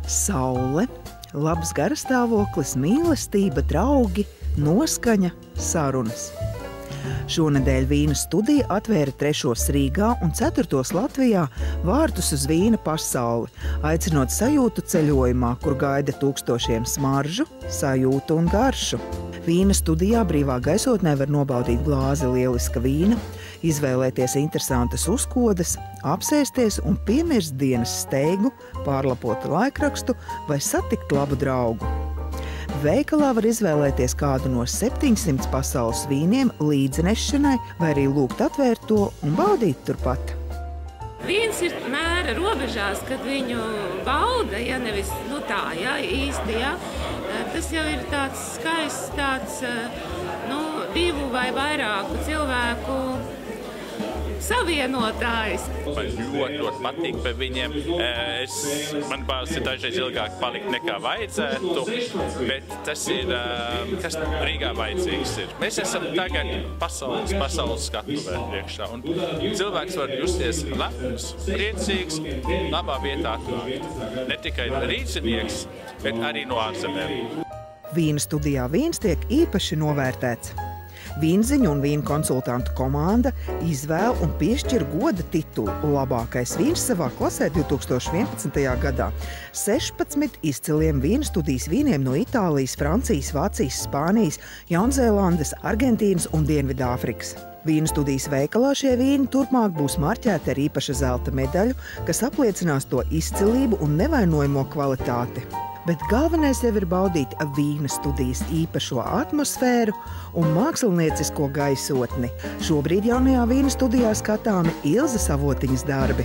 Saule, labs garastāvoklis, mīlestība, draugi, noskaņa, sarunas. Šonedēļ Vīna studija atvēra 3. Rīgā un 4. Latvijā vārtus uz vīna pasauli, aicinot sajūtu ceļojumā, kur gaida tūkstošiem smaržu, sajūtu un garšu. Vīna studijā brīvā gaisotnē var nobaudīt glāzi lieliska vīna, izvēlēties interesantas uzkodas, apsēsties un piemirst dienas steigu, pārlapot laikrakstu vai satikt labu draugu. Veikalā var izvēlēties kādu no 700 pasaules vīniem līdzinešanai vai arī lūgt atvērt to un baudīt turpat. Vīns ir mēra robežās, kad viņu bauda, ja nevis īsti. Tas jau ir tāds skaists, divu vai vairāku cilvēku savienotājs. Man ļoti patīk pie viņiem. Man bāzes ir dažreiz ilgāk palikt nekā vajadzētu, bet tas ir, kas Rīgā vajadzīgs ir. Mēs esam tagad pasaules skatuvē priekšā, un cilvēks var justies lepns, priecīgs, labā vietā atnākt. Ne tikai rīznieks, bet arī no ārzemēm. Vīna studijā vīns tiek īpaši novērtēts. Vīnziņu un vīnu konsultantu komanda izvēl un piešķir goda titulu labākais vīns savā klasē 2011. gadā 16 izciliem vīnu studijas vīniem no Itālijas, Francijas, Vācijas, Spānijas, Jaunzēlandes, Argentīnas un Dienvidāfrikas. Vīnu studijas veikalā šie vīni turpmāk būs marķēti ar īpaša zelta medaļu, kas apliecinās to izcilību un nevainojamo kvalitāti. Bet galvenais jau ir baudīt vīna studijas īpašo atmosfēru un māksliniecisko gaisotni. Šobrīd jaunajā vīna studijā skatāmi Ilzes Avotiņas darbi.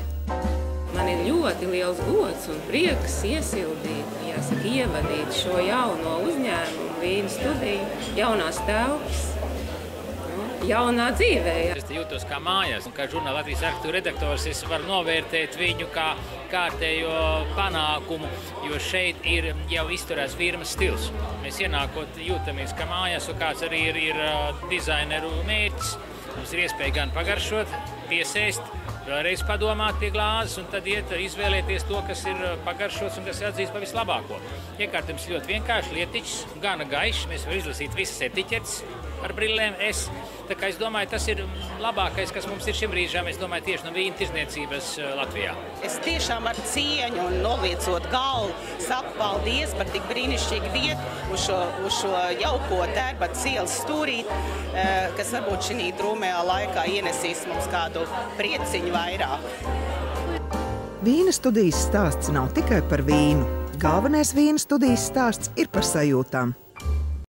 Man ir ļoti liels gods un prieks ievadīt šo jauno uzņēmumu, vīna studiju, jaunās telpas, jaunā dzīvē. Es jūtos kā mājās, un kā žurnāla Latvijas arhitektūra redaktors es varu novērtēt viņu kā kārtējo panākumu, jo šeit ir jau izturēts firmas stils. Mēs ienākot jūtamies kā mājās, un kāds arī ir dizaineru mērķis. Mums ir iespēja gan pagaršot, piesēst, vēlreiz padomāt pie glāzes un tad izvēlēties to, kas ir pagaršots un kas ir atzīst pa vislabāko. Iekārtams ļoti vienkārši, lietiķis, gana gaišs, mēs varam izlasīt visas etiķetes ar brillēm. Tā kā es domāju, tas ir labākais, kas mums ir šim brīžam, es domāju, tieši no vīna tirdzniecības Latvijā. Es tiešām ar cieņu un noliecot galvu saku paldies par tik brīnišķīgu vietu uz šo jauko Tērbats ielas stūrīt, kas varbūt šī drūmajā laikā ienesīs mums kādu prieciņu vairāk. Vīna studijas stāsts nav tikai par vīnu. Galvenais vīna studijas stāsts ir par sajūtām.